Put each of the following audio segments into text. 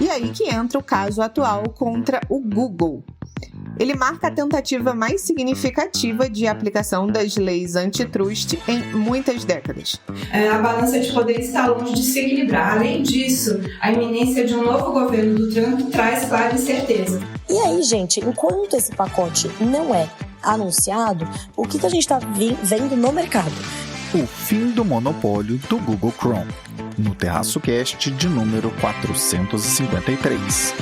E aí que entra o caso atual contra o Google. Ele marca a tentativa mais significativa de aplicação das leis antitrust em muitas décadas. A balança de poder está longe de se equilibrar. Além disso, a iminência de um novo governo do Trump traz clara incerteza. E aí, gente, enquanto esse pacote não é anunciado, o que a gente está vendo no mercado? O fim do monopólio do Google Chrome, no Terraço Cast de número 453.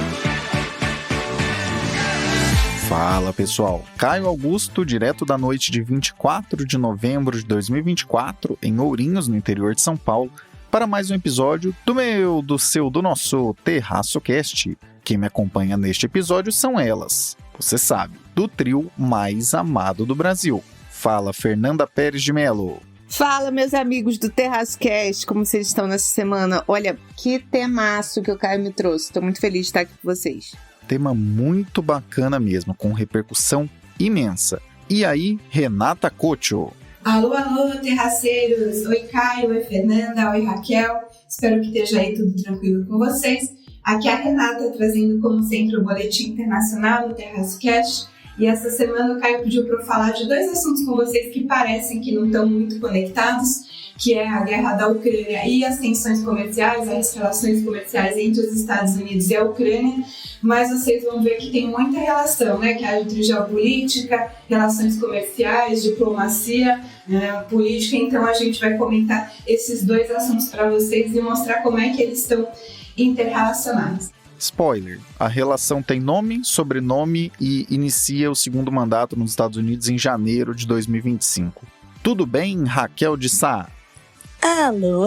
Fala pessoal, Caio Augusto, direto da noite de 24 de novembro de 2024, em Ourinhos, no interior de São Paulo, para mais um episódio do nosso Terraço Cast. Quem me acompanha neste episódio são elas, você sabe, do trio mais amado do Brasil. Fala Fernanda Pérez de Melo. Fala, meus amigos do Terraço Cast, como vocês estão nessa semana? Olha, que temaço que o Caio me trouxe, estou muito feliz de estar aqui com vocês. Tema muito bacana mesmo, com repercussão imensa. E aí, Renata Cocho. Alô, terraceiros! Oi, Caio, oi, Fernanda, oi, Raquel. Espero que esteja aí tudo tranquilo com vocês. Aqui é a Renata, trazendo, como sempre, o Boletim Internacional do Terraço Cast. E essa semana o Caio pediu para eu falar de dois assuntos com vocês que parecem que não estão muito conectados, que é a guerra da Ucrânia e as tensões comerciais, as relações comerciais entre os Estados Unidos e a Ucrânia, mas vocês vão ver que tem muita relação, né, que é entre geopolítica, relações comerciais, diplomacia, política, então a gente vai comentar esses dois assuntos para vocês e mostrar como é que eles estão interrelacionados. Spoiler, a relação tem nome, sobrenome e inicia o segundo mandato nos Estados Unidos em janeiro de 2025. Tudo bem, Raquel de Sá? Alô,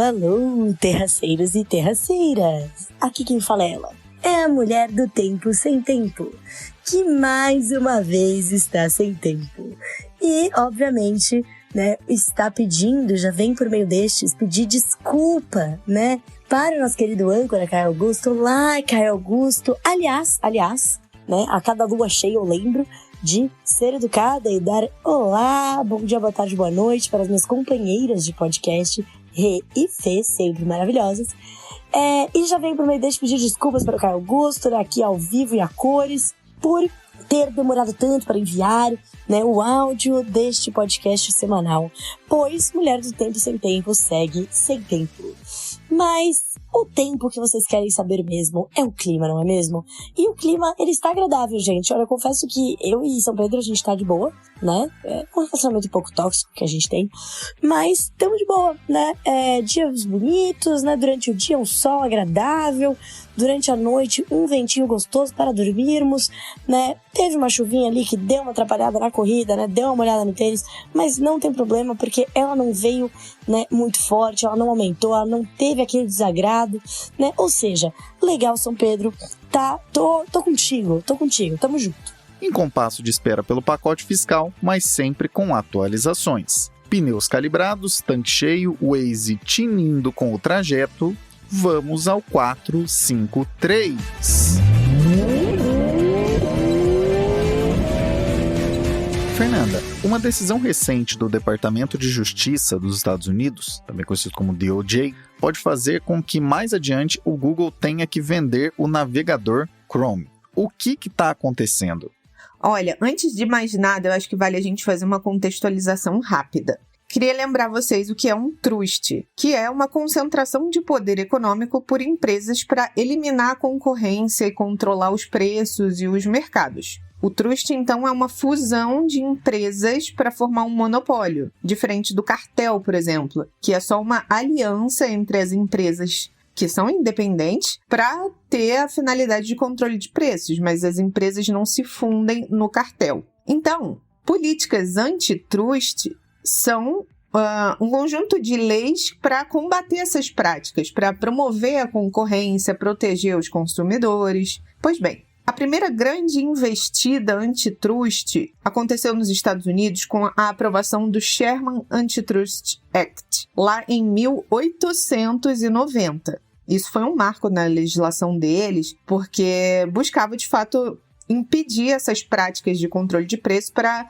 terraceiros e terraceiras. Aqui quem fala é ela. É a mulher do tempo sem tempo, que mais uma vez está sem tempo. E, obviamente, né, está pedindo, já vem por meio destes, pedir desculpa, né, para o nosso querido âncora Caio Augusto. Olá, Caio Augusto. Aliás, né, a cada lua cheia eu lembro de ser educada e dar olá, bom dia, boa tarde, boa noite para as minhas companheiras de podcast, Rê e Fê, sempre maravilhosas. E já venho por meio deste pedir desculpas para o Caio Augusto, né, aqui ao vivo e a cores, por ter demorado tanto para enviar, né, o áudio deste podcast semanal, pois Mulher do Tempo Sem Tempo segue sem tempo. Mas o tempo que vocês querem saber mesmo é o clima, não é mesmo? E o clima, ele está agradável, gente. Olha, eu confesso que eu e São Pedro, a gente tá de boa, né? É um relacionamento um pouco tóxico que a gente tem, mas estamos de boa, né? Dias bonitos, né? Durante o dia um sol agradável, durante a noite um ventinho gostoso para dormirmos, né? Teve uma chuvinha ali que deu uma atrapalhada na corrida, né? Deu uma molhada no tênis, mas não tem problema porque ela não veio, né, muito forte, ela não aumentou, ela não teve aquele desagrado, né? Ou seja, legal, São Pedro, tá? Tô contigo, tamo junto. Em compasso de espera pelo pacote fiscal, mas sempre com atualizações. Pneus calibrados, tanque cheio, Waze tinindo com o trajeto. Vamos ao 453. Fernanda, uma decisão recente do Departamento de Justiça dos Estados Unidos, também conhecido como DOJ, pode fazer com que mais adiante o Google tenha que vender o navegador Chrome. O que está acontecendo? Olha, antes de mais nada, eu acho que vale a gente fazer uma contextualização rápida. Queria lembrar vocês o que é um trust, que é uma concentração de poder econômico por empresas para eliminar a concorrência e controlar os preços e os mercados. O trust, então, é uma fusão de empresas para formar um monopólio, diferente do cartel, por exemplo, que é só uma aliança entre as empresas que são independentes para ter a finalidade de controle de preços, mas as empresas não se fundem no cartel. Então, políticas antitrust são um conjunto de leis para combater essas práticas, para promover a concorrência, proteger os consumidores. Pois bem, a primeira grande investida antitrust aconteceu nos Estados Unidos com a aprovação do Sherman Antitrust Act, lá em 1890. Isso foi um marco na legislação deles, porque buscava, de fato, impedir essas práticas de controle de preço para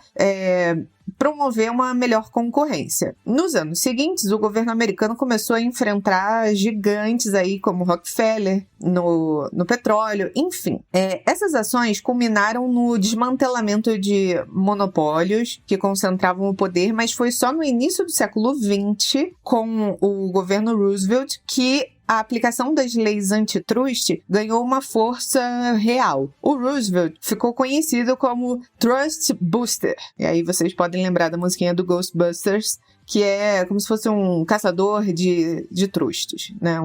promover uma melhor concorrência. Nos anos seguintes, o governo americano começou a enfrentar gigantes aí como Rockefeller no petróleo, enfim. Essas ações culminaram no desmantelamento de monopólios que concentravam o poder, mas foi só no início do século XX, com o governo Roosevelt, que a aplicação das leis antitrust ganhou uma força real. O Roosevelt ficou conhecido como Trust Booster. E aí vocês podem lembrar da musiquinha do Ghostbusters, que é como se fosse um caçador de trustes, né?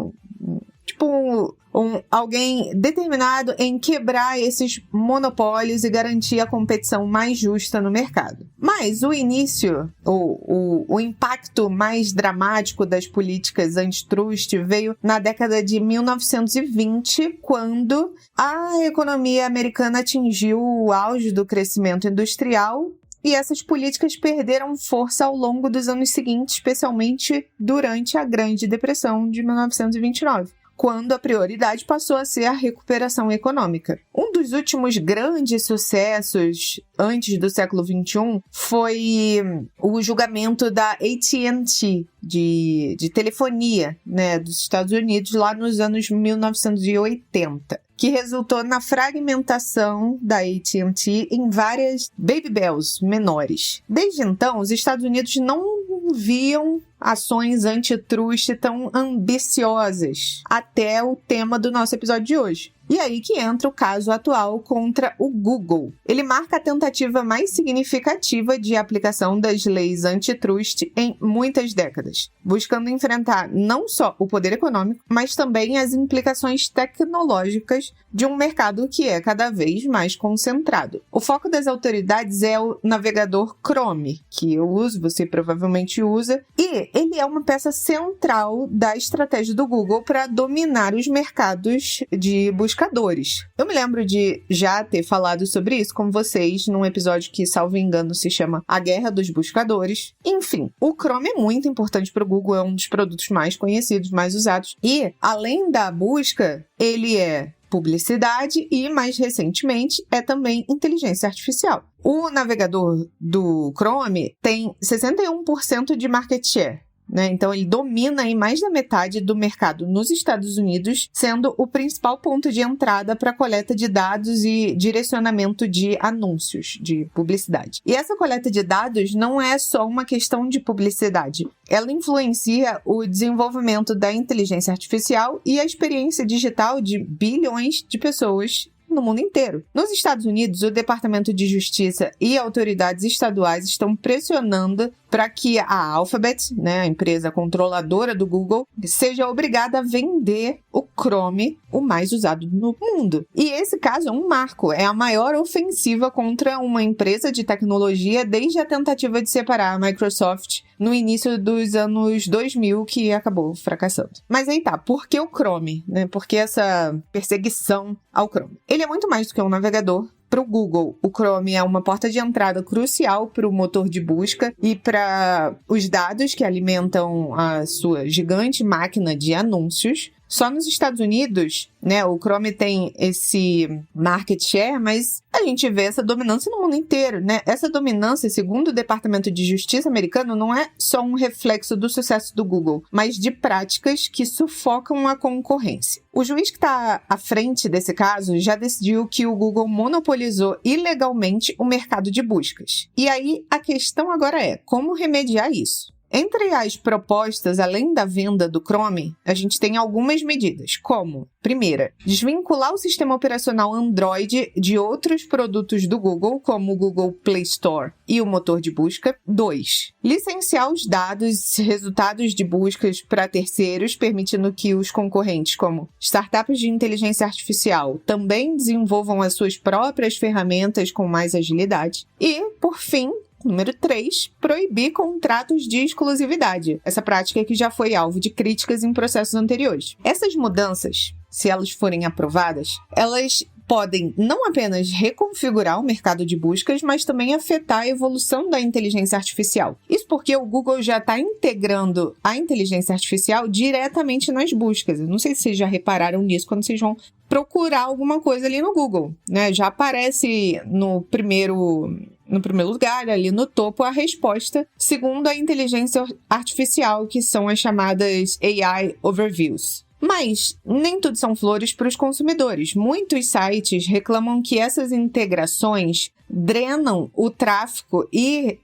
Alguém determinado em quebrar esses monopólios e garantir a competição mais justa no mercado. Mas o início, o impacto mais dramático das políticas antitrust veio na década de 1920, quando a economia americana atingiu o auge do crescimento industrial. E essas políticas perderam força ao longo dos anos seguintes, especialmente durante a Grande Depressão de 1929. Quando a prioridade passou a ser a recuperação econômica. Um dos últimos grandes sucessos antes do século XXI foi o julgamento da AT&T, de telefonia, né, dos Estados Unidos, lá nos anos 1980. Que resultou na fragmentação da AT&T em várias baby bells menores. Desde então, os Estados Unidos não viam ações antitrust tão ambiciosas, até o tema do nosso episódio de hoje. E aí que entra o caso atual contra o Google. Ele marca a tentativa mais significativa de aplicação das leis antitrust em muitas décadas, buscando enfrentar não só o poder econômico, mas também as implicações tecnológicas de um mercado que é cada vez mais concentrado. O foco das autoridades é o navegador Chrome, que eu uso, você provavelmente usa, e ele é uma peça central da estratégia do Google para dominar os mercados de buscadores. Eu me lembro de já ter falado sobre isso com vocês num episódio que, salvo engano, se chama A Guerra dos Buscadores. Enfim, o Chrome é muito importante para o Google, é um dos produtos mais conhecidos, mais usados. E, além da busca, ele é publicidade e, mais recentemente, é também inteligência artificial. O navegador do Chrome tem 61% de market share. Então, ele domina aí mais da metade do mercado nos Estados Unidos, sendo o principal ponto de entrada para a coleta de dados e direcionamento de anúncios, de publicidade. E essa coleta de dados não é só uma questão de publicidade. Ela influencia o desenvolvimento da inteligência artificial e a experiência digital de bilhões de pessoas no mundo inteiro. Nos Estados Unidos, o Departamento de Justiça e autoridades estaduais estão pressionando para que a Alphabet, a empresa controladora do Google, seja obrigada a vender o Chrome, o mais usado no mundo. E esse caso é um marco, é a maior ofensiva contra uma empresa de tecnologia desde a tentativa de separar a Microsoft no início dos anos 2000, que acabou fracassando. Mas aí tá, por que o Chrome? Por que essa perseguição ao Chrome? Ele é muito mais do que um navegador. Para o Google, o Chrome é uma porta de entrada crucial para o motor de busca e para os dados que alimentam a sua gigante máquina de anúncios. Só nos Estados Unidos, o Chrome tem esse market share, mas a gente vê essa dominância no mundo inteiro, Essa dominância, segundo o Departamento de Justiça americano, não é só um reflexo do sucesso do Google, mas de práticas que sufocam a concorrência. O juiz que está à frente desse caso já decidiu que o Google monopolizou ilegalmente o mercado de buscas. E aí, a questão agora é, como remediar isso? Entre as propostas, além da venda do Chrome, a gente tem algumas medidas, como, primeira, desvincular o sistema operacional Android de outros produtos do Google, como o Google Play Store e o motor de busca. 2. Licenciar os dados e resultados de buscas para terceiros, permitindo que os concorrentes, como startups de inteligência artificial, também desenvolvam as suas próprias ferramentas com mais agilidade. E, por fim, número 3, proibir contratos de exclusividade. Essa prática que já foi alvo de críticas em processos anteriores. Essas mudanças, se elas forem aprovadas, elas podem não apenas reconfigurar o mercado de buscas, mas também afetar a evolução da inteligência artificial. Isso porque o Google já está integrando a inteligência artificial diretamente nas buscas. Eu não sei se vocês já repararam nisso quando vocês vão procurar alguma coisa ali no Google, Já aparece no primeiro no primeiro lugar, ali no topo, a resposta, segundo a inteligência artificial, que são as chamadas AI Overviews. Mas nem tudo são flores para os consumidores. Muitos sites reclamam que essas integrações drenam o tráfego e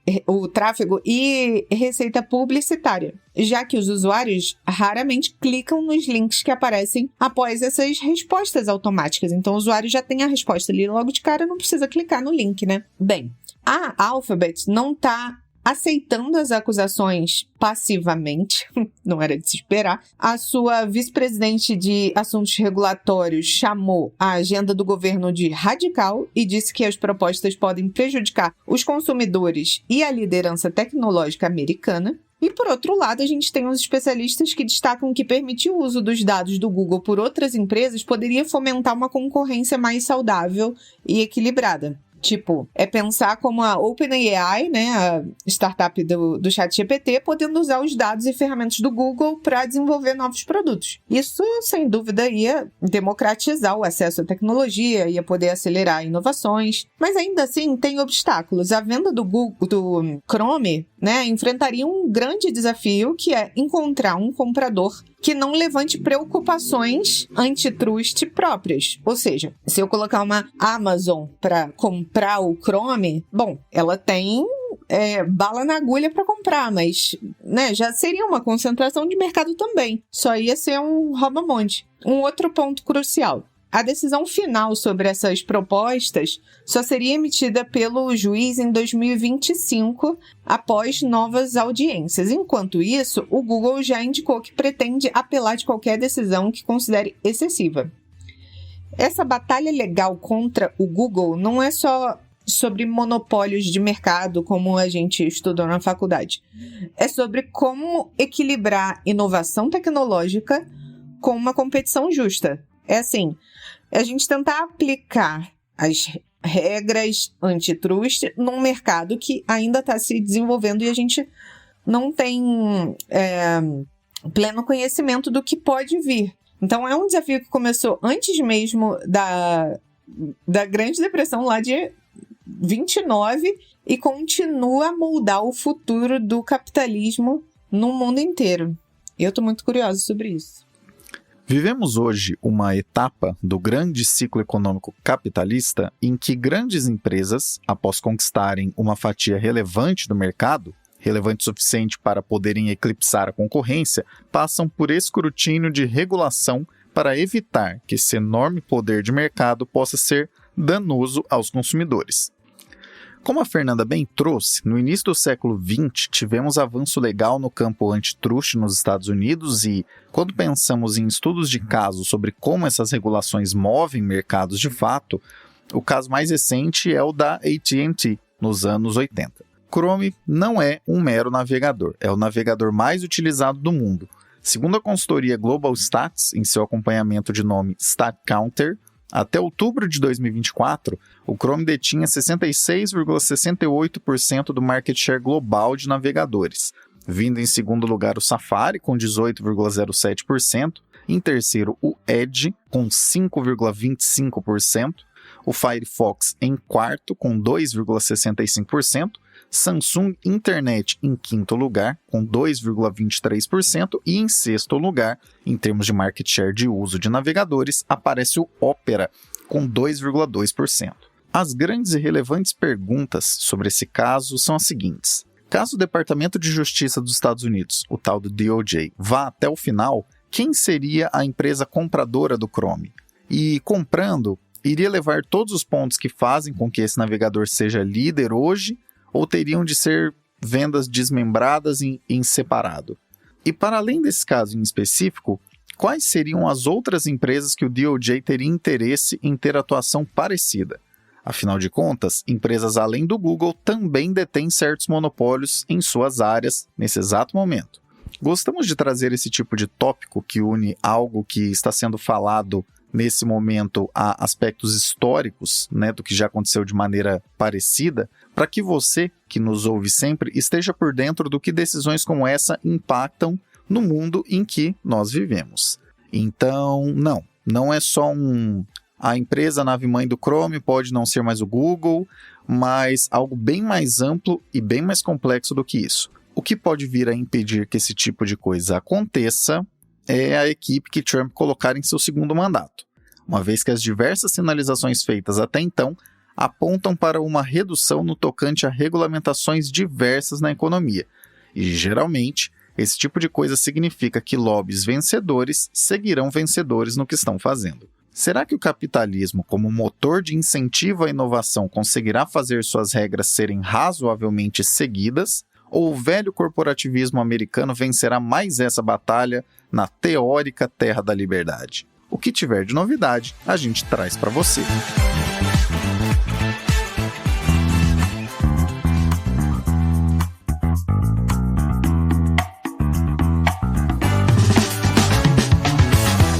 receita publicitária, já que os usuários raramente clicam nos links que aparecem após essas respostas automáticas. Então o usuário já tem a resposta ali logo de cara, não precisa clicar no link, né? Bem, a Alphabet não está aceitando as acusações passivamente, não era de se esperar. A sua vice-presidente de assuntos regulatórios chamou a agenda do governo de radical e disse que as propostas podem prejudicar os consumidores e a liderança tecnológica americana. E, por outro lado, a gente tem os especialistas que destacam que permitir o uso dos dados do Google por outras empresas poderia fomentar uma concorrência mais saudável e equilibrada. Tipo, é pensar como a OpenAI, né, a startup do ChatGPT, podendo usar os dados e ferramentas do Google para desenvolver novos produtos. Isso, sem dúvida, ia democratizar o acesso à tecnologia, ia poder acelerar inovações, mas ainda assim tem obstáculos. A venda do Chrome, né, enfrentaria um grande desafio, que é encontrar um comprador que não levante preocupações antitrust próprias. Ou seja, se eu colocar uma Amazon para comprar o Chrome, bom, ela tem bala na agulha para comprar, mas né, já seria uma concentração de mercado também. Só ia ser um rouba-monte. Um outro ponto crucial. A decisão final sobre essas propostas só seria emitida pelo juiz em 2025, após novas audiências. Enquanto isso, o Google já indicou que pretende apelar de qualquer decisão que considere excessiva. Essa batalha legal contra o Google não é só sobre monopólios de mercado, como a gente estudou na faculdade. É sobre como equilibrar inovação tecnológica com uma competição justa. É assim, a gente tentar aplicar as regras antitrust num mercado que ainda está se desenvolvendo e a gente não tem pleno conhecimento do que pode vir. Então é um desafio que começou antes mesmo da Grande Depressão lá de 29 e continua a moldar o futuro do capitalismo no mundo inteiro. Eu estou muito curiosa sobre isso. Vivemos hoje uma etapa do grande ciclo econômico capitalista em que grandes empresas, após conquistarem uma fatia relevante do mercado, relevante o suficiente para poderem eclipsar a concorrência, passam por escrutínio de regulação para evitar que esse enorme poder de mercado possa ser danoso aos consumidores. Como a Fernanda bem trouxe, no início do século XX tivemos avanço legal no campo antitrust nos Estados Unidos e, quando pensamos em estudos de caso sobre como essas regulações movem mercados de fato, o caso mais recente é o da AT&T, nos anos 80. Chrome não é um mero navegador, é o navegador mais utilizado do mundo. Segundo a consultoria Global Stats, em seu acompanhamento de nome StatCounter, até outubro de 2024, o Chrome detinha 66,68% do market share global de navegadores, vindo em segundo lugar o Safari, com 18,07%, em terceiro o Edge, com 5,25%, o Firefox em quarto, com 2,65%, Samsung Internet em quinto lugar, com 2,23%, e em sexto lugar, em termos de market share de uso de navegadores, aparece o Opera, com 2,2%. As grandes e relevantes perguntas sobre esse caso são as seguintes. Caso o Departamento de Justiça dos Estados Unidos, o tal do DOJ, vá até o final, quem seria a empresa compradora do Chrome? E comprando, iria levar todos os pontos que fazem com que esse navegador seja líder hoje, ou teriam de ser vendas desmembradas em separado? E para além desse caso em específico, quais seriam as outras empresas que o DOJ teria interesse em ter atuação parecida? Afinal de contas, empresas além do Google também detêm certos monopólios em suas áreas nesse exato momento. Gostamos de trazer esse tipo de tópico que une algo que está sendo falado nesse momento a aspectos históricos, né, do que já aconteceu de maneira parecida, para que você, que nos ouve sempre, esteja por dentro do que decisões como essa impactam no mundo em que nós vivemos. Então, não é só a empresa nave-mãe do Chrome pode não ser mais o Google, mas algo bem mais amplo e bem mais complexo do que isso. O que pode vir a impedir que esse tipo de coisa aconteça é a equipe que Trump colocar em seu segundo mandato, uma vez que as diversas sinalizações feitas até então apontam para uma redução no tocante a regulamentações diversas na economia, e geralmente esse tipo de coisa significa que lobbies vencedores seguirão vencedores no que estão fazendo. Será que o capitalismo, como motor de incentivo à inovação, conseguirá fazer suas regras serem razoavelmente seguidas? Ou o velho corporativismo americano vencerá mais essa batalha na teórica terra da liberdade? O que tiver de novidade, a gente traz para você.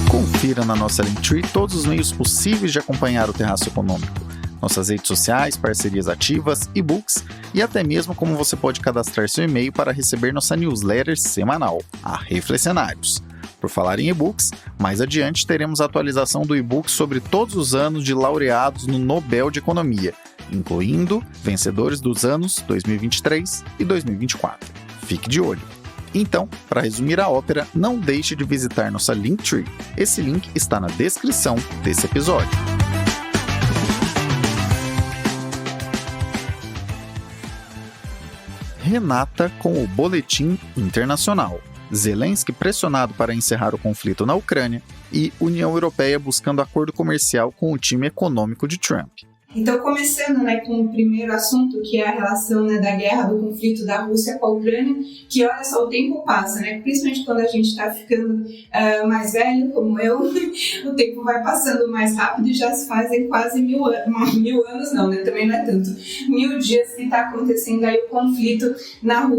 Confira na nossa Linktree todos os meios possíveis de acompanhar o Terraço Econômico. Nossas redes sociais, parcerias ativas, e-books e até mesmo como você pode cadastrar seu e-mail para receber nossa newsletter semanal, a Reflexionários. Por falar em e-books, mais adiante teremos a atualização do e-book sobre todos os anos de laureados no Nobel de Economia, incluindo vencedores dos anos 2023 e 2024. Fique de olho! Então, para resumir a ópera, não deixe de visitar nossa Linktree. Esse link está na descrição desse episódio. Renata com o Boletim Internacional. Zelensky pressionado para encerrar o conflito na Ucrânia e União Europeia buscando acordo comercial com o time econômico de Trump. Então, começando com o primeiro assunto, que é a relação da guerra, do conflito da Rússia com a Ucrânia, que olha só, o tempo passa, principalmente quando a gente está ficando mais velho, como eu, o tempo vai passando mais rápido e já se fazem quase 1000 anos, 1000 anos não, também não é tanto, 1000 dias que está acontecendo aí o conflito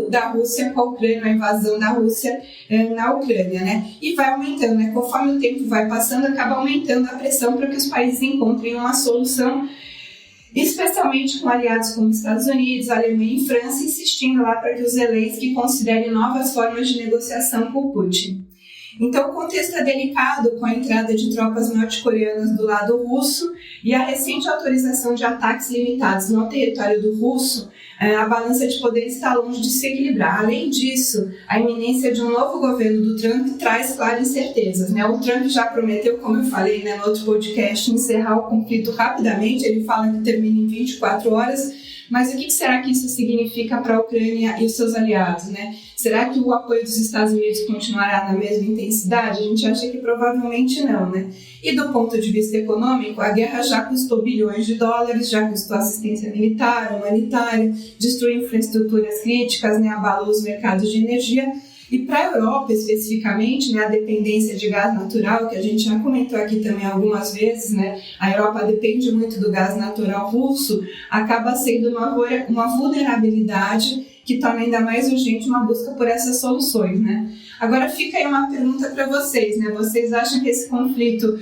da Rússia com a Ucrânia, a invasão da Rússia na Ucrânia, E vai aumentando, conforme o tempo vai passando, acaba aumentando a pressão para que os países encontrem uma solução, especialmente com aliados como Estados Unidos, Alemanha e França, insistindo lá para que os Zelensky considerem novas formas de negociação com o Putin. Então, o contexto é delicado com a entrada de tropas norte-coreanas do lado russo e a recente autorização de ataques limitados no território do russo. A balança de poder está longe de se equilibrar. Além disso, a iminência de um novo governo do Trump traz, claro, incertezas. O Trump já prometeu, como eu falei no outro podcast, encerrar o conflito rapidamente. Ele fala que termina em 24 horas. Mas o que será que isso significa para a Ucrânia e os seus aliados? Será que o apoio dos Estados Unidos continuará na mesma intensidade? A gente acha que provavelmente não, E do ponto de vista econômico, a guerra já custou bilhões de dólares, já custou assistência militar, humanitária, destruiu infraestruturas críticas, abalou os mercados de energia. E para a Europa, especificamente, a dependência de gás natural, que a gente já comentou aqui também algumas vezes, a Europa depende muito do gás natural russo, acaba sendo uma vulnerabilidade que torna ainda mais urgente uma busca por essas soluções, Agora fica aí uma pergunta para vocês, Vocês acham que esse conflito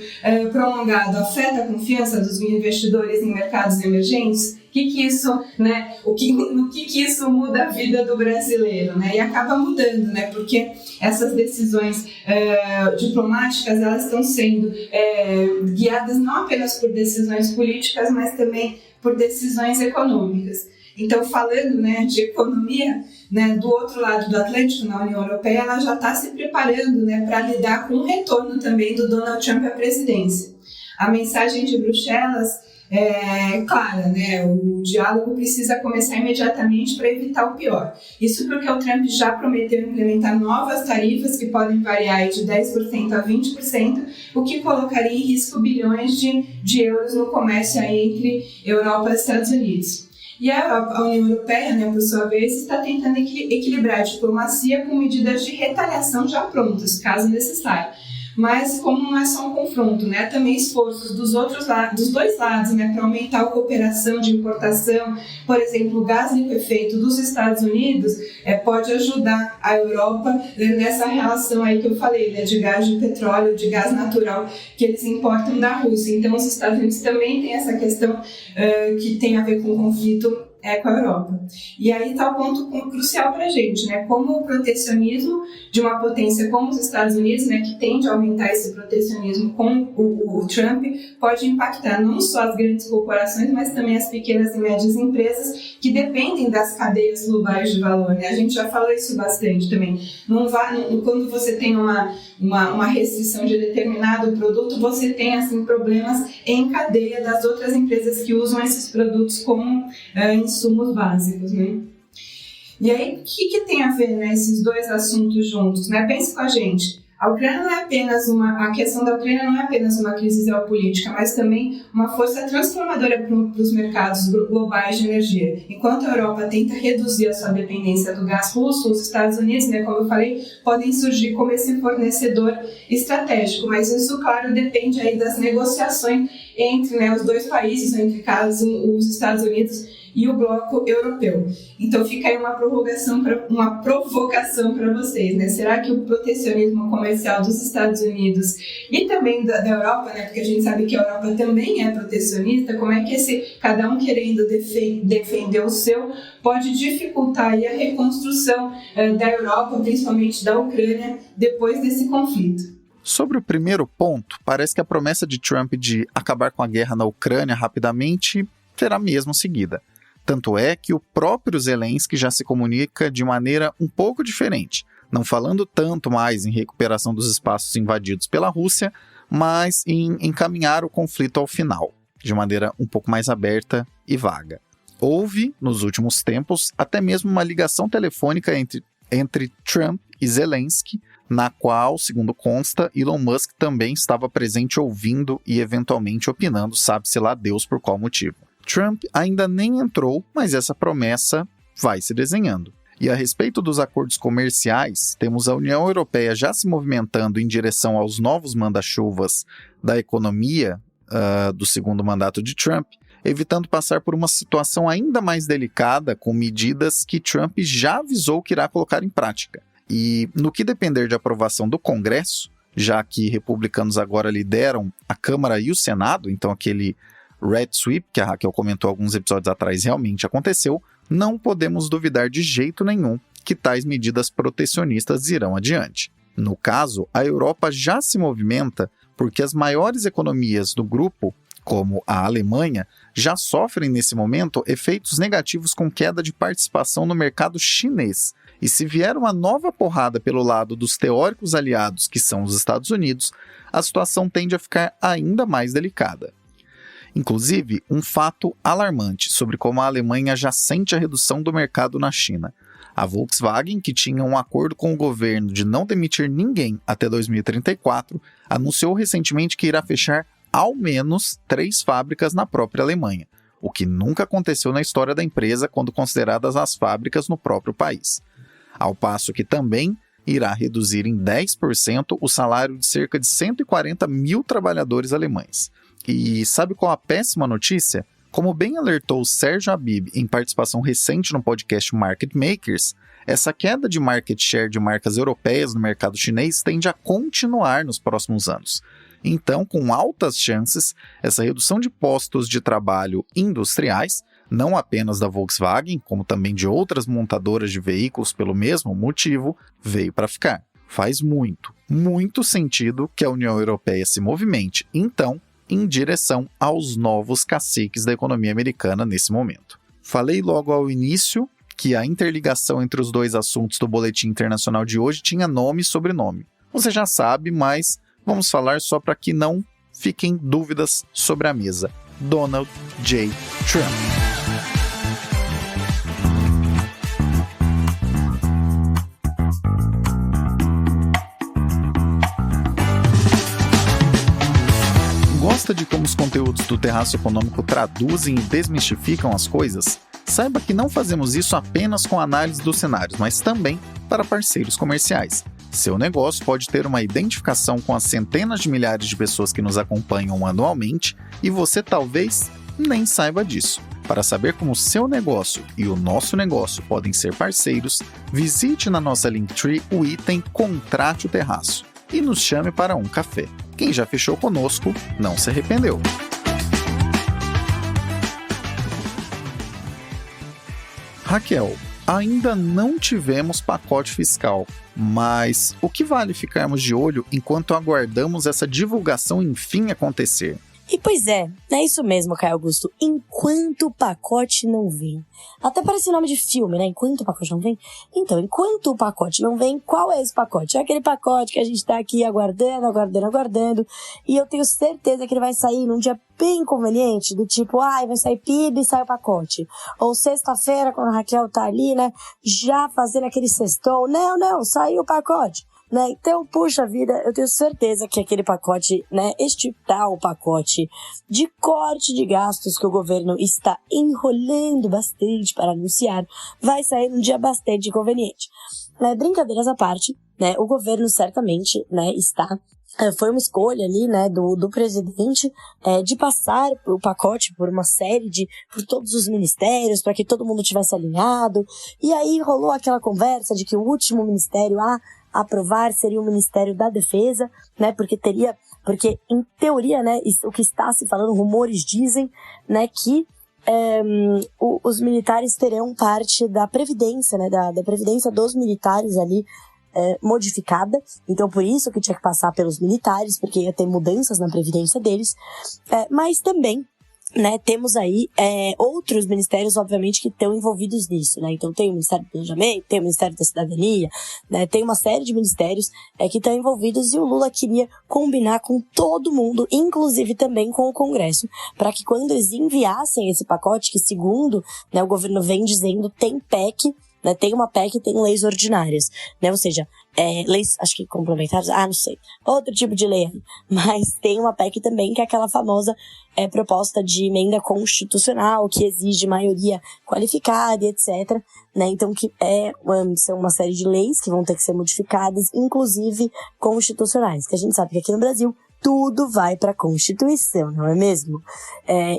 prolongado afeta a confiança dos investidores em mercados emergentes? No que isso muda a vida do brasileiro, E acaba mudando, porque essas decisões diplomáticas, elas estão sendo guiadas não apenas por decisões políticas, mas também por decisões econômicas. Então, falando de economia, do outro lado do Atlântico, na União Europeia, ela já está se preparando para lidar com o retorno também do Donald Trump à presidência. A mensagem de Bruxelas é clara, o diálogo precisa começar imediatamente para evitar o pior. Isso porque o Trump já prometeu implementar novas tarifas que podem variar de 10% a 20%, o que colocaria em risco bilhões de euros no comércio entre Europa e Estados Unidos. E a União Europeia, por sua vez, está tentando equilibrar a diplomacia com medidas de retaliação já prontas, caso necessário. Mas como não é só um confronto, também esforços dos dois lados, para aumentar a cooperação de importação, por exemplo, o gás liquefeito dos Estados Unidos pode ajudar a Europa nessa relação aí que eu falei, de gás de petróleo, de gás natural que eles importam da Rússia. Então os Estados Unidos também têm essa questão que tem a ver com o conflito com a Europa. E aí está o ponto crucial para a gente, né? Como o protecionismo de uma potência como os Estados Unidos, né, que tende a aumentar esse protecionismo com o Trump, pode impactar não só as grandes corporações, mas também as pequenas e médias empresas que dependem das cadeias globais de valor, né? A gente já falou isso bastante também. Quando você tem uma restrição de determinado produto, você tem assim, problemas em cadeia das outras empresas que usam esses produtos como insumos básicos, né? E aí, o que tem a ver, né, esses dois assuntos juntos, né? Pense com a gente. A questão da Ucrânia não é apenas uma crise geopolítica, mas também uma força transformadora para os mercados globais de energia. Enquanto a Europa tenta reduzir a sua dependência do gás russo, os Estados Unidos, né, como eu falei, podem surgir como esse fornecedor estratégico, mas isso, claro, depende aí das negociações entre, né, os dois países, entre caso os Estados Unidos e o bloco europeu. Então fica aí uma provocação para vocês, né? Será que o protecionismo comercial dos Estados Unidos e também da Europa, né? Porque a gente sabe que a Europa também é protecionista, como é que cada um querendo defender o seu pode dificultar aí a reconstrução da Europa, principalmente da Ucrânia, depois desse conflito? Sobre o primeiro ponto, parece que a promessa de Trump de acabar com a guerra na Ucrânia rapidamente será mesmo seguida. Tanto é que o próprio Zelensky já se comunica de maneira um pouco diferente, não falando tanto mais em recuperação dos espaços invadidos pela Rússia, mas em encaminhar o conflito ao final, de maneira um pouco mais aberta e vaga. Houve, nos últimos tempos, até mesmo uma ligação telefônica entre Trump e Zelensky, na qual, segundo consta, Elon Musk também estava presente ouvindo e eventualmente opinando, sabe-se lá Deus por qual motivo. Trump ainda nem entrou, mas essa promessa vai se desenhando. E a respeito dos acordos comerciais, temos a União Europeia já se movimentando em direção aos novos manda-chuvas da economia do segundo mandato de Trump, evitando passar por uma situação ainda mais delicada com medidas que Trump já avisou que irá colocar em prática. E no que depender de aprovação do Congresso, já que republicanos agora lideram a Câmara e o Senado, então aquele Red Sweep, que a Raquel comentou alguns episódios atrás, realmente aconteceu, não podemos duvidar de jeito nenhum que tais medidas protecionistas irão adiante. No caso, a Europa já se movimenta porque as maiores economias do grupo, como a Alemanha, já sofrem nesse momento efeitos negativos com queda de participação no mercado chinês. E se vier uma nova porrada pelo lado dos teóricos aliados, que são os Estados Unidos, a situação tende a ficar ainda mais delicada. Inclusive, um fato alarmante sobre como a Alemanha já sente a redução do mercado na China. A Volkswagen, que tinha um acordo com o governo de não demitir ninguém até 2034, anunciou recentemente que irá fechar ao menos 3 fábricas na própria Alemanha, o que nunca aconteceu na história da empresa quando consideradas as fábricas no próprio país. Ao passo que também irá reduzir em 10% o salário de cerca de 140 mil trabalhadores alemães. E sabe qual a péssima notícia? Como bem alertou Sérgio Habib em participação recente no podcast Market Makers, essa queda de market share de marcas europeias no mercado chinês tende a continuar nos próximos anos. Então, com altas chances, essa redução de postos de trabalho industriais, não apenas da Volkswagen, como também de outras montadoras de veículos pelo mesmo motivo, veio para ficar. Faz muito sentido que a União Europeia se movimente, então, em direção aos novos caciques da economia americana nesse momento. Falei logo ao início que a interligação entre os dois assuntos do Boletim Internacional de hoje tinha nome e sobrenome. Você já sabe, mas vamos falar só para que não fiquem dúvidas sobre a mesa. Donald J. Trump. Gosta de como os conteúdos do Terraço Econômico traduzem e desmistificam as coisas? Saiba que não fazemos isso apenas com análise dos cenários, mas também para parceiros comerciais. Seu negócio pode ter uma identificação com as centenas de milhares de pessoas que nos acompanham anualmente e você talvez nem saiba disso. Para saber como o seu negócio e o nosso negócio podem ser parceiros, visite na nossa Linktree o item Contrate o Terraço e nos chame para um café. Quem já fechou conosco não se arrependeu. Raquel, ainda não tivemos pacote fiscal, mas o que vale ficarmos de olho enquanto aguardamos essa divulgação enfim acontecer? E pois é isso mesmo, Caio Augusto. Enquanto o pacote não vem. Até parece nome de filme, né? Enquanto o pacote não vem. Então, enquanto o pacote não vem, qual é esse pacote? É aquele pacote que a gente tá aqui aguardando. E eu tenho certeza que ele vai sair num dia bem conveniente, do tipo, vai sair PIB e sai o pacote. Ou sexta-feira, quando a Raquel tá ali, né? Já fazendo aquele sextou. Não, saiu o pacote. Né? Então, puxa vida, eu tenho certeza que aquele pacote, né, este tal pacote de corte de gastos que o governo está enrolando bastante para anunciar, vai sair num dia bastante inconveniente. Brincadeiras à parte, né, o governo certamente, né, foi uma escolha ali, né, do presidente, de passar o pacote por todos os ministérios, para que todo mundo tivesse alinhado, e aí rolou aquela conversa de que o último ministério a aprovar seria o Ministério da Defesa, né, porque em teoria, né, o que está se falando, rumores dizem, né, que os militares terão parte da previdência, né, da previdência dos militares ali, modificada, então por isso que tinha que passar pelos militares, porque ia ter mudanças na previdência deles, mas também, né, temos aí outros ministérios, obviamente, que estão envolvidos nisso, né? Então tem o Ministério do Planejamento, tem o Ministério da Cidadania, né? Tem uma série de ministérios que estão envolvidos, e o Lula queria combinar com todo mundo, inclusive também com o Congresso, para que quando eles enviassem esse pacote, que segundo, né, o governo vem dizendo, tem PEC, né, tem uma PEC e tem leis ordinárias, né, ou seja, leis, acho que complementares, não sei, outro tipo de lei, mas tem uma PEC também, que é aquela famosa proposta de emenda constitucional, que exige maioria qualificada e etc, né, então que são uma série de leis que vão ter que ser modificadas, inclusive constitucionais, que a gente sabe que aqui no Brasil tudo vai para a Constituição, não é mesmo?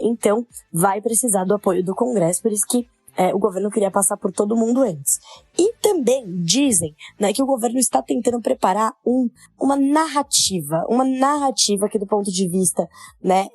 Então, vai precisar do apoio do Congresso, por isso que o governo queria passar por todo mundo antes. E também dizem, né, que o governo está tentando preparar uma narrativa que do ponto de vista, né,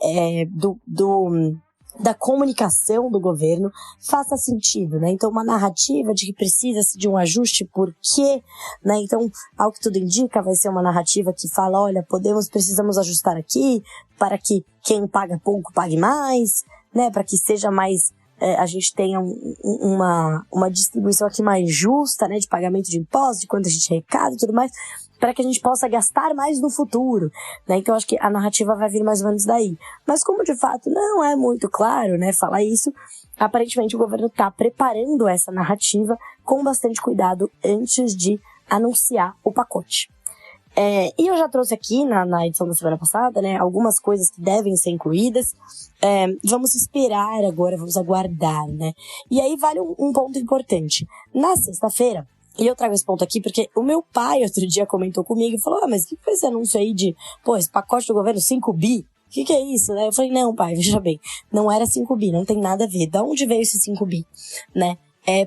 da comunicação do governo faça sentido, né? Então, uma narrativa de que precisa-se de um ajuste, por quê? Né? Então, ao que tudo indica, vai ser uma narrativa que fala, olha, precisamos ajustar aqui para que quem paga pouco pague mais, né? Para que seja mais a gente tenha uma distribuição aqui mais justa, né, de pagamento de impostos, de quanto a gente arrecada e tudo mais, para que a gente possa gastar mais no futuro, né? Então, acho que a narrativa vai vir mais ou menos daí. Mas como, de fato, não é muito claro, né, falar isso, aparentemente o governo está preparando essa narrativa com bastante cuidado antes de anunciar o pacote. E eu já trouxe aqui na edição da semana passada, né, algumas coisas que devem ser incluídas. Vamos esperar agora, vamos aguardar, né? E aí vale um ponto importante. Na sexta-feira, e eu trago esse ponto aqui porque o meu pai outro dia comentou comigo e falou, mas o que foi esse anúncio aí de, esse pacote do governo 5 bi? O que é isso, né? Eu falei, não, pai, veja bem, não era 5 bi, não tem nada a ver. De onde veio esse 5 bi, né?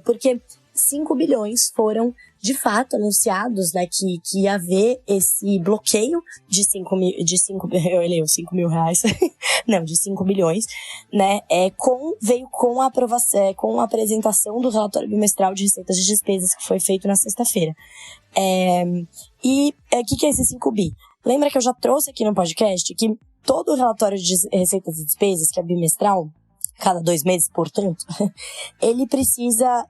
Porque 5 bilhões foram, de fato, anunciados, né, que ia haver esse bloqueio de 5 mil reais, não, de 5 bilhões, né, veio com a aprovação, com a apresentação do relatório bimestral de receitas e despesas que foi feito na sexta-feira. E o que é esse 5 bi? Lembra que eu já trouxe aqui no podcast que todo o relatório de receitas e despesas, que é bimestral, cada 2 meses, portanto, ele precisa,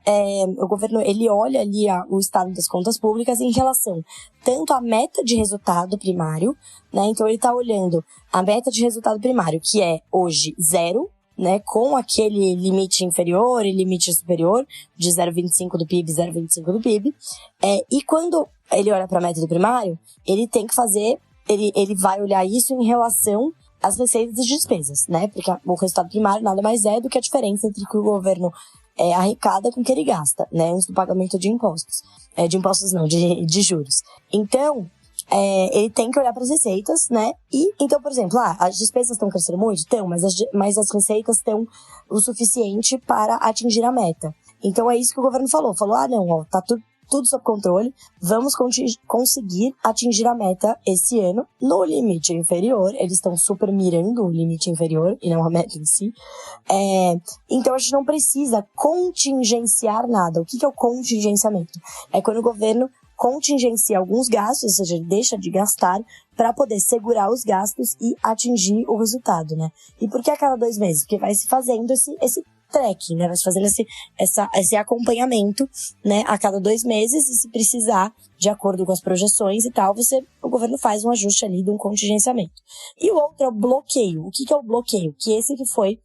o governo, ele olha ali o estado das contas públicas em relação tanto à meta de resultado primário, né, então ele está olhando a meta de resultado primário, que é hoje 0, né, com aquele limite inferior e limite superior, de 0,25 do PIB, 0,25 do PIB, e quando ele olha para a meta do primário, ele tem que fazer, ele vai olhar isso em relação as receitas e despesas, né? Porque o resultado primário nada mais é do que a diferença entre o que o governo arrecada com o que ele gasta, né? Antes do pagamento de impostos. De impostos não, de juros. Então, ele tem que olhar para as receitas, né? E, então, por exemplo, as despesas estão crescendo muito? Estão, mas as receitas estão o suficiente para atingir a meta. Então, é isso que o governo falou. Falou, não, tá tudo sob controle, vamos conseguir atingir a meta esse ano no limite inferior. Eles estão super mirando o limite inferior e não a meta em si. Então a gente não precisa contingenciar nada. O que é o contingenciamento? É quando o governo contingencia alguns gastos, ou seja, ele deixa de gastar para poder segurar os gastos e atingir o resultado, né? E por que a cada 2 meses? Porque vai se fazendo esse tracking, né? Vai se fazendo esse acompanhamento, né? A cada 2 meses, e se precisar, de acordo com as projeções e tal, o governo faz um ajuste ali de um contingenciamento. E o outro é o bloqueio. O que é o bloqueio? Que esse que foi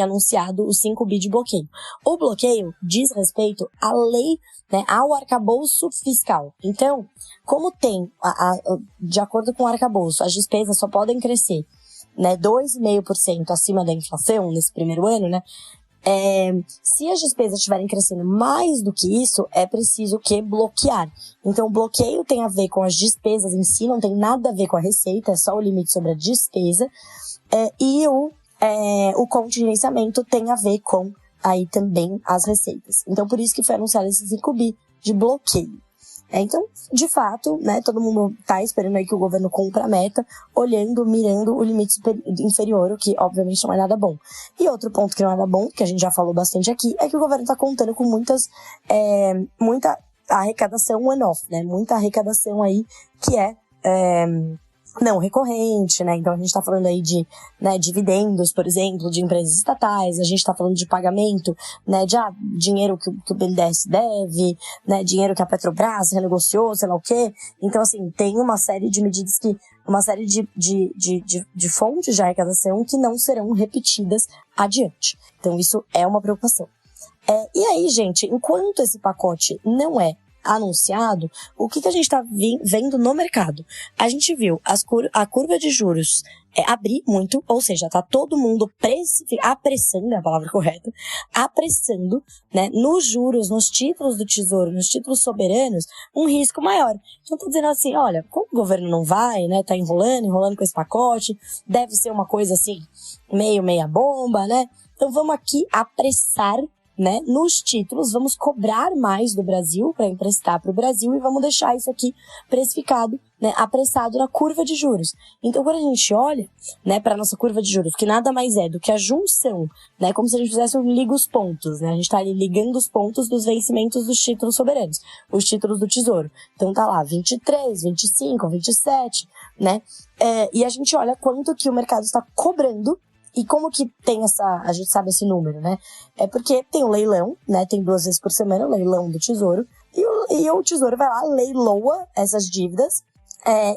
anunciado o 5 bi de bloqueio. O bloqueio diz respeito à lei, né, ao arcabouço fiscal. Então, como tem, de acordo com o arcabouço, as despesas só podem crescer, né, 2,5% acima da inflação nesse primeiro ano, né, se as despesas estiverem crescendo mais do que isso, é preciso bloquear. Então, o bloqueio tem a ver com as despesas em si, não tem nada a ver com a receita, é só o limite sobre a despesa, e o contingenciamento tem a ver com aí também as receitas. Então, por isso que foi anunciado esse 5 bi de bloqueio. Então, de fato, né, todo mundo tá esperando aí que o governo cumpra a meta, mirando o limite inferior, o que obviamente não é nada bom. E outro ponto que não é nada bom, que a gente já falou bastante aqui, é que o governo tá contando com muita arrecadação one-off, né, muita arrecadação aí que não recorrente, né? Então a gente tá falando aí de, né, dividendos, por exemplo, de empresas estatais, a gente tá falando de pagamento, né, de dinheiro que o BNDES deve, né, dinheiro que a Petrobras renegociou, sei lá o quê. Então, assim, tem uma série de medidas uma série de fontes de arrecadação que não serão repetidas adiante. Então, isso é uma preocupação. E aí, gente, enquanto esse pacote não é anunciado, o que a gente está vendo no mercado? A gente viu a curva de juros abrir muito, ou seja, tá todo mundo apressando, é a palavra correta, apressando, né, nos juros, nos títulos do Tesouro, nos títulos soberanos, um risco maior. Então tá dizendo assim, olha, como o governo não vai, né, tá enrolando com esse pacote, deve ser uma coisa assim, meia bomba, né, então vamos aqui apressar, né, nos títulos, vamos cobrar mais do Brasil para emprestar para o Brasil e vamos deixar isso aqui precificado, né, apressado na curva de juros. Então, quando a gente olha, né, para a nossa curva de juros, que nada mais é do que a junção, né, como se a gente fizesse liga os pontos, né, a gente está ali ligando os pontos dos vencimentos dos títulos soberanos, os títulos do Tesouro. Então tá lá, 23, 25, 27, né, e a gente olha quanto que o mercado está cobrando. E como que tem a gente sabe esse número, né? É porque tem o leilão, né? Tem 2 vezes por semana o leilão do Tesouro. E o Tesouro vai lá, leiloa essas dívidas,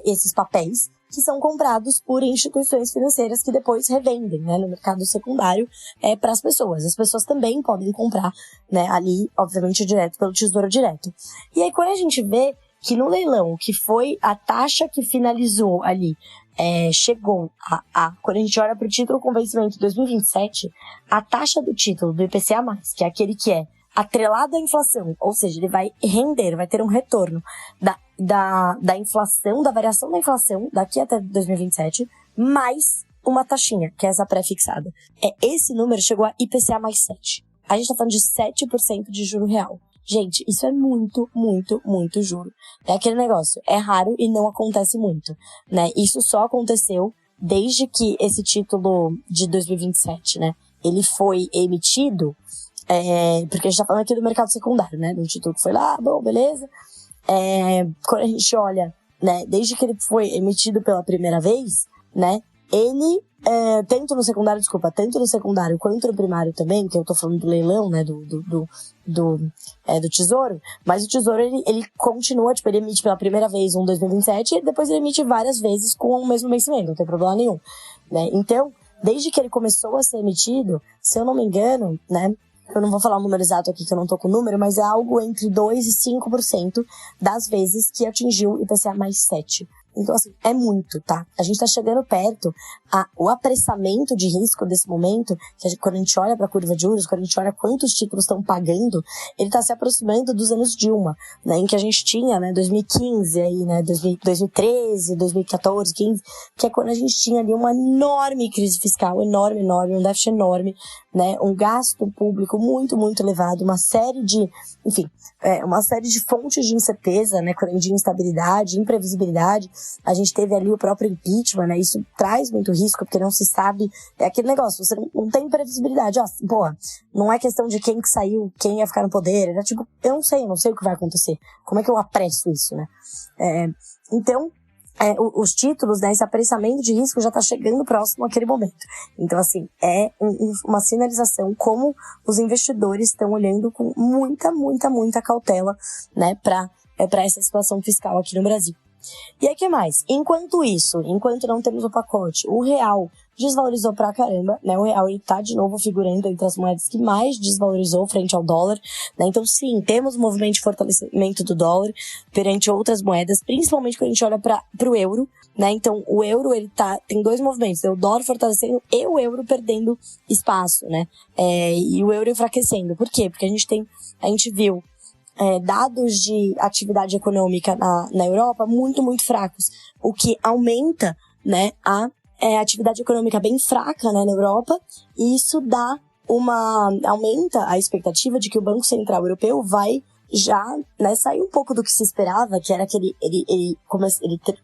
esses papéis, que são comprados por instituições financeiras que depois revendem, né? No mercado secundário, para as pessoas. As pessoas também podem comprar, né? Ali, obviamente, direto pelo Tesouro Direto. E aí, quando a gente vê que no leilão, que foi a taxa que finalizou ali, chegou quando a gente olha para o título com vencimento de 2027, a taxa do título do IPCA+, que é aquele que é atrelado à inflação, ou seja, ele vai render, vai ter um retorno da inflação, da variação da inflação daqui até 2027, mais uma taxinha, que é essa pré-fixada. Esse número chegou a IPCA mais 7. A gente está falando de 7% de juro real. Gente, isso é muito, muito, muito juro. É aquele negócio, é raro e não acontece muito, né? Isso só aconteceu desde que esse título de 2027, né? Ele foi emitido, porque a gente tá falando aqui do mercado secundário, né? Do título que foi lá, bom, beleza. Quando a gente olha, né? Desde que ele foi emitido pela primeira vez, né? Ele, tanto no secundário quanto no primário também, que eu tô falando do leilão, né, do Tesouro, mas o Tesouro, ele continua, tipo, ele emite pela primeira vez 2027 e depois ele emite várias vezes com o mesmo vencimento, não tem problema nenhum, né, então, desde que ele começou a ser emitido, se eu não me engano, né, eu não vou falar o número exato aqui, que eu não tô com o número, mas é algo entre 2% e 5% das vezes que atingiu o IPCA mais 7%. Então, assim, é muito, tá? A gente tá chegando perto, o apressamento de risco desse momento, quando a gente olha pra curva de juros, quando a gente olha quantos títulos estão pagando, ele tá se aproximando dos anos Dilma, né? Em que a gente tinha, né, 2015, aí, né, 2013, 2014, 15, que é quando a gente tinha ali uma enorme crise fiscal, enorme, um déficit enorme, né, um gasto público muito, muito elevado, uma série de fontes de incerteza, né, de instabilidade, imprevisibilidade. A gente teve ali o próprio impeachment, né, isso traz muito risco, porque não se sabe, é aquele negócio, você não tem previsibilidade, não é questão de quem que saiu, quem ia ficar no poder, era tipo, eu não sei o que vai acontecer, como é que eu apresso isso, né? Então, os títulos, né, esse apressamento de risco já está chegando próximo àquele momento. Então, assim, uma sinalização como os investidores estão olhando com muita, muita, muita cautela, né, para essa situação fiscal aqui no Brasil. E aí, o que mais? Enquanto não temos o pacote, o real desvalorizou pra caramba, né? O real, ele tá de novo figurando entre as moedas que mais desvalorizou frente ao dólar, né? Então, sim, temos um movimento de fortalecimento do dólar perante outras moedas, principalmente quando a gente olha pro euro, né? Então, o euro, ele tem dois movimentos, o dólar fortalecendo e o euro perdendo espaço, né? E o euro enfraquecendo. Por quê? Porque a gente viu dados de atividade econômica na Europa muito, muito fracos, o que aumenta, né, a atividade econômica bem fraca, né, na Europa, e isso aumenta a expectativa de que o Banco Central Europeu vai já, né, sair um pouco do que se esperava, que era que ele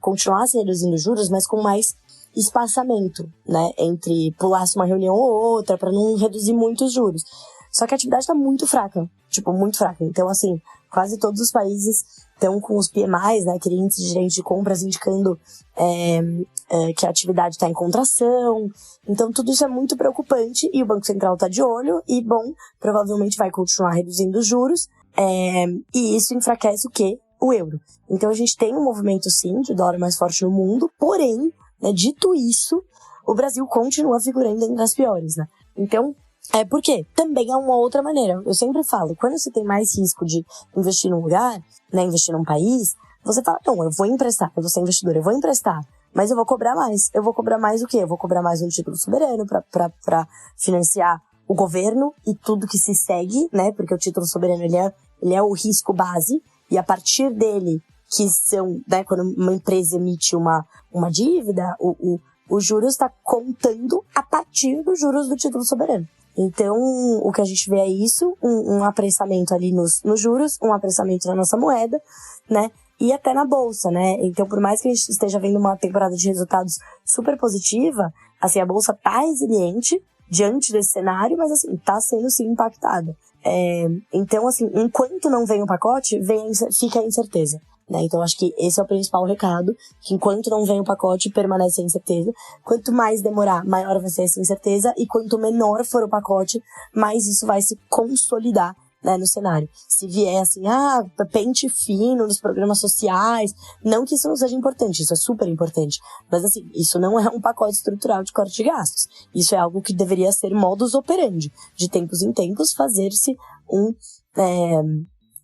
continuasse reduzindo juros, mas com mais espaçamento, né, entre pulasse uma reunião ou outra, para não reduzir muito os juros. Só que a atividade está muito fraca, muito fraca. Então, assim, quase todos os países estão com os PMIs, né, aquele índice de gerente de compras indicando que a atividade está em contração. Então, tudo isso é muito preocupante e o Banco Central está de olho e, provavelmente vai continuar reduzindo os juros. E isso enfraquece o quê? O euro. Então, a gente tem um movimento, sim, de dólar mais forte no mundo, porém, né, dito isso, o Brasil continua figurando entre as piores, né? Então, por quê? Também é uma outra maneira. Eu sempre falo, quando você tem mais risco de investir num lugar, né, investir num país, você fala, não, eu vou emprestar, eu vou ser investidor, eu vou emprestar, mas eu vou cobrar mais. Eu vou cobrar mais o quê? Eu vou cobrar mais um título soberano pra financiar o governo e tudo que se segue, né, porque o título soberano, ele é o risco base, e a partir dele, que são, né, quando uma empresa emite uma dívida, o juros está contando a partir dos juros do título soberano. Então, o que a gente vê é isso, um apressamento ali nos juros, um apressamento na nossa moeda, né, e até na bolsa, né. Então, por mais que a gente esteja vendo uma temporada de resultados super positiva, assim, a bolsa tá resiliente diante desse cenário, mas, assim, tá sendo, sim, impactada. Então, assim, enquanto não vem o pacote, fica a incerteza, né. Então, acho que esse é o principal recado, que enquanto não vem o pacote, permanece a incerteza. Quanto mais demorar, maior vai ser essa incerteza, e quanto menor for o pacote, mais isso vai se consolidar, né, no cenário. Se vier assim, pente fino nos programas sociais, não que isso não seja importante, isso é super importante, mas assim, isso não é um pacote estrutural de corte de gastos, isso é algo que deveria ser modus operandi, de tempos em tempos fazer-se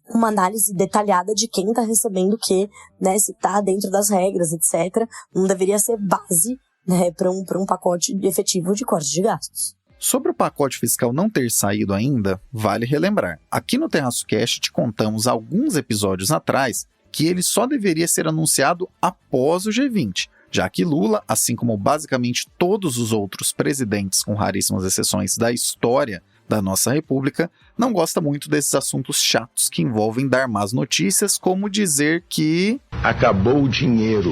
uma análise detalhada de quem está recebendo o quê, né, se está dentro das regras, etc. Não deveria ser base, né, para um pacote efetivo de corte de gastos. Sobre o pacote fiscal não ter saído ainda, vale relembrar. Aqui no Terraço Cast te contamos alguns episódios atrás que ele só deveria ser anunciado após o G20, já que Lula, assim como basicamente todos os outros presidentes, com raríssimas exceções da história da nossa república, não gosta muito desses assuntos chatos que envolvem dar más notícias, como dizer que acabou o dinheiro.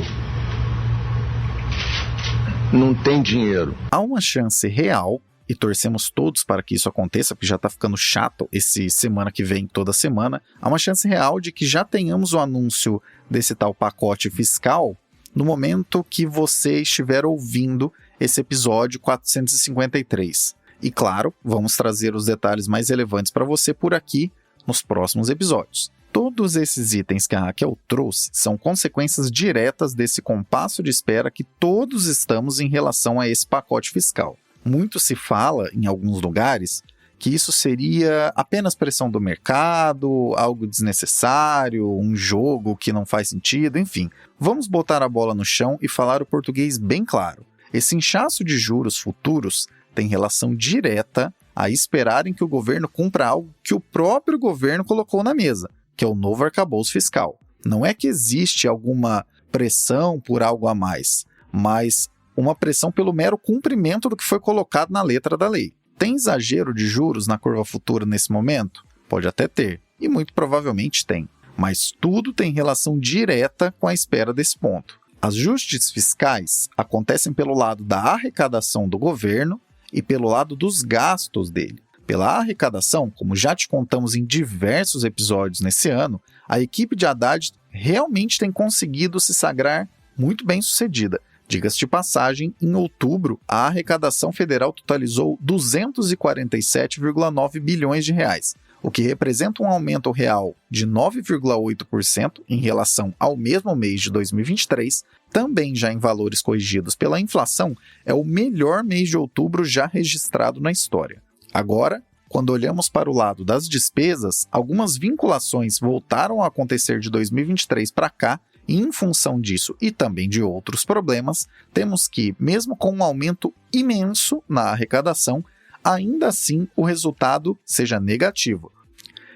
Não tem dinheiro. Há uma chance real, e torcemos todos para que isso aconteça, porque já está ficando chato esse semana que vem, toda semana, há uma chance real de que já tenhamos o anúncio desse tal pacote fiscal no momento que você estiver ouvindo esse episódio 453. E claro, vamos trazer os detalhes mais relevantes para você por aqui nos próximos episódios. Todos esses itens que a Raquel trouxe são consequências diretas desse compasso de espera que todos estamos em relação a esse pacote fiscal. Muito se fala, em alguns lugares, que isso seria apenas pressão do mercado, algo desnecessário, um jogo que não faz sentido, enfim. Vamos botar a bola no chão e falar o português bem claro. Esse inchaço de juros futuros tem relação direta a esperarem que o governo cumpra algo que o próprio governo colocou na mesa, que é o novo arcabouço fiscal. Não é que existe alguma pressão por algo a mais, mas uma pressão pelo mero cumprimento do que foi colocado na letra da lei. Tem exagero de juros na curva futura nesse momento? Pode até ter, e muito provavelmente tem. Mas tudo tem relação direta com a espera desse ponto. Ajustes fiscais acontecem pelo lado da arrecadação do governo e pelo lado dos gastos dele. Pela arrecadação, como já te contamos em diversos episódios nesse ano, a equipe de Haddad realmente tem conseguido se sagrar muito bem sucedida. Diga-se de passagem, em outubro, a arrecadação federal totalizou 247,9 bilhões de reais, o que representa um aumento real de 9,8% em relação ao mesmo mês de 2023, também já em valores corrigidos pela inflação, é o melhor mês de outubro já registrado na história. Agora, quando olhamos para o lado das despesas, algumas vinculações voltaram a acontecer de 2023 para cá, e em função disso e também de outros problemas, temos que, mesmo com um aumento imenso na arrecadação, ainda assim o resultado seja negativo.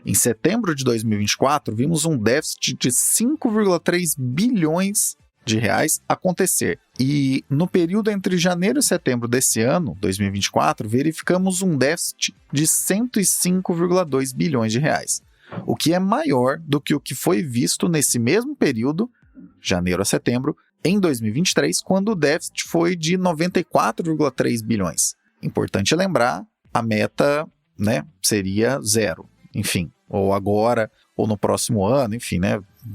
Em setembro de 2024, vimos um déficit de 5,3 bilhões de reais acontecer. E no período entre janeiro e setembro desse ano, 2024, verificamos um déficit de 105,2 bilhões de reais, o que é maior do que o que foi visto nesse mesmo período, janeiro a setembro, em 2023, quando o déficit foi de 94,3 bilhões. Importante lembrar, a meta, seria zero. Enfim, ou agora, ou no próximo ano, enfim,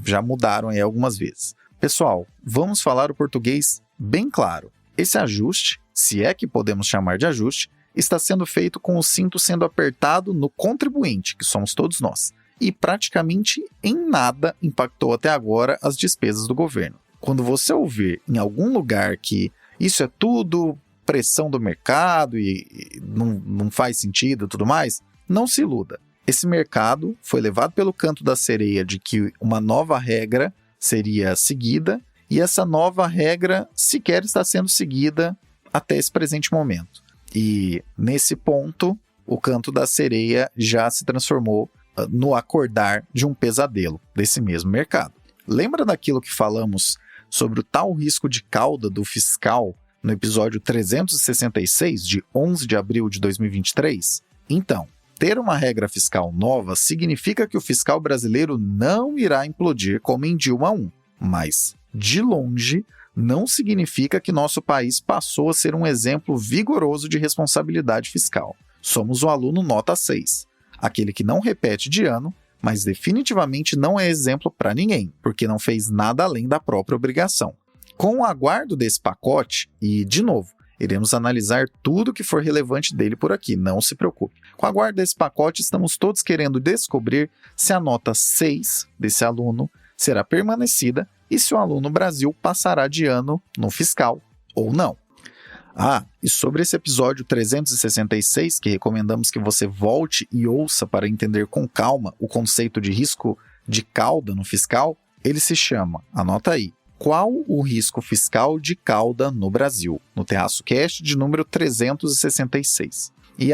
já mudaram aí algumas vezes. Pessoal, vamos falar o português bem claro. Esse ajuste, se é que podemos chamar de ajuste, está sendo feito com o cinto sendo apertado no contribuinte, que somos todos nós, e praticamente em nada impactou até agora as despesas do governo. Quando você ouvir em algum lugar que isso é tudo pressão do mercado e não faz sentido e tudo mais, não se iluda. Esse mercado foi levado pelo canto da sereia de que uma nova regra seria seguida, e essa nova regra sequer está sendo seguida até esse presente momento. E nesse ponto, o canto da sereia já se transformou no acordar de um pesadelo desse mesmo mercado. Lembra daquilo que falamos sobre o tal risco de cauda do fiscal no episódio 366, de 11 de abril de 2023? Então, ter uma regra fiscal nova significa que o fiscal brasileiro não irá implodir como em Dilma I, mas, de longe, não significa que nosso país passou a ser um exemplo vigoroso de responsabilidade fiscal. Somos o aluno nota 6, aquele que não repete de ano, mas definitivamente não é exemplo para ninguém, porque não fez nada além da própria obrigação. Com o aguardo desse pacote, e, de novo, iremos analisar tudo que for relevante dele por aqui, não se preocupe. Com a guarda desse pacote, estamos todos querendo descobrir se a nota 6 desse aluno será permanecida e se o aluno Brasil passará de ano no fiscal ou não. E sobre esse episódio 366, que recomendamos que você volte e ouça para entender com calma o conceito de risco de cauda no fiscal, ele se chama, anota aí, Qual o risco fiscal de cauda no Brasil? No Terraço Cast de número 366. E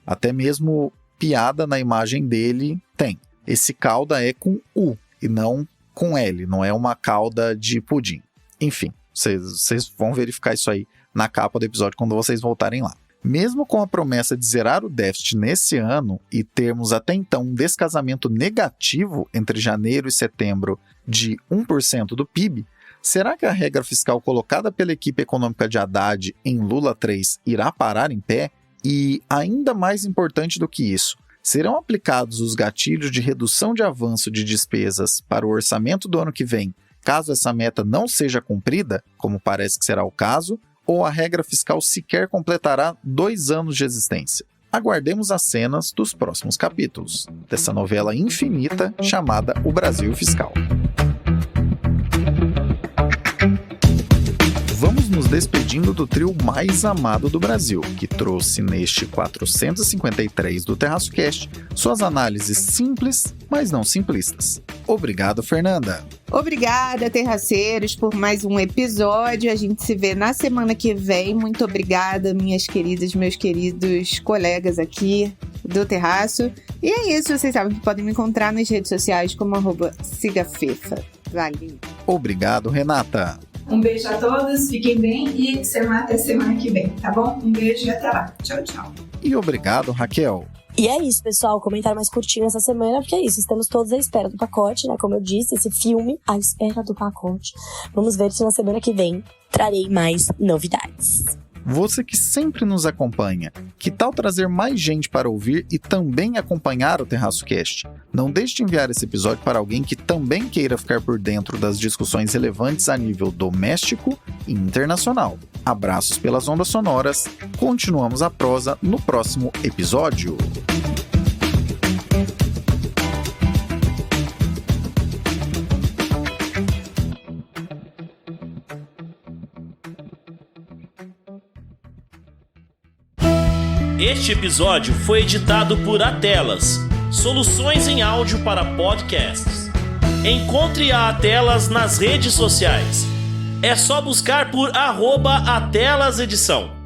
até mesmo piada na imagem dele tem. Esse cauda é com U e não com L, não é uma cauda de pudim. Enfim, vocês vão verificar isso aí na capa do episódio quando vocês voltarem lá. Mesmo com a promessa de zerar o déficit nesse ano e termos até então um descasamento negativo entre janeiro e setembro de 1% do PIB, será que a regra fiscal colocada pela equipe econômica de Haddad em Lula 3 irá parar em pé? E, ainda mais importante do que isso, serão aplicados os gatilhos de redução de avanço de despesas para o orçamento do ano que vem, caso essa meta não seja cumprida, como parece que será o caso, ou a regra fiscal sequer completará 2 anos de existência? Aguardemos as cenas dos próximos capítulos dessa novela infinita chamada O Brasil Fiscal. Vamos nos despedindo do trio mais amado do Brasil, que trouxe neste 453 do Terraço Cast suas análises simples, mas não simplistas. Obrigado, Fernanda! Obrigada, terraceiros, por mais um episódio. A gente se vê na semana que vem. Muito obrigada, minhas queridas, meus queridos colegas aqui do Terraço. E é isso, vocês sabem que podem me encontrar nas redes sociais como @sigafefa. Valeu! Obrigado, Renata! Um beijo a todos, fiquem bem e até semana que vem, tá bom? Um beijo e até lá. Tchau, tchau. E obrigado, Raquel. E é isso, pessoal. Comentário mais curtinho essa semana, porque é isso. Estamos todos à espera do pacote, né? Como eu disse, esse filme, à espera do pacote. Vamos ver se na semana que vem trarei mais novidades. Você que sempre nos acompanha, que tal trazer mais gente para ouvir e também acompanhar o Terraço Cast? Não deixe de enviar esse episódio para alguém que também queira ficar por dentro das discussões relevantes a nível doméstico e internacional. Abraços pelas ondas sonoras, continuamos a prosa no próximo episódio. Este episódio foi editado por Atelas, soluções em áudio para podcasts. Encontre a Atelas nas redes sociais. É só buscar por @AtelasEdição.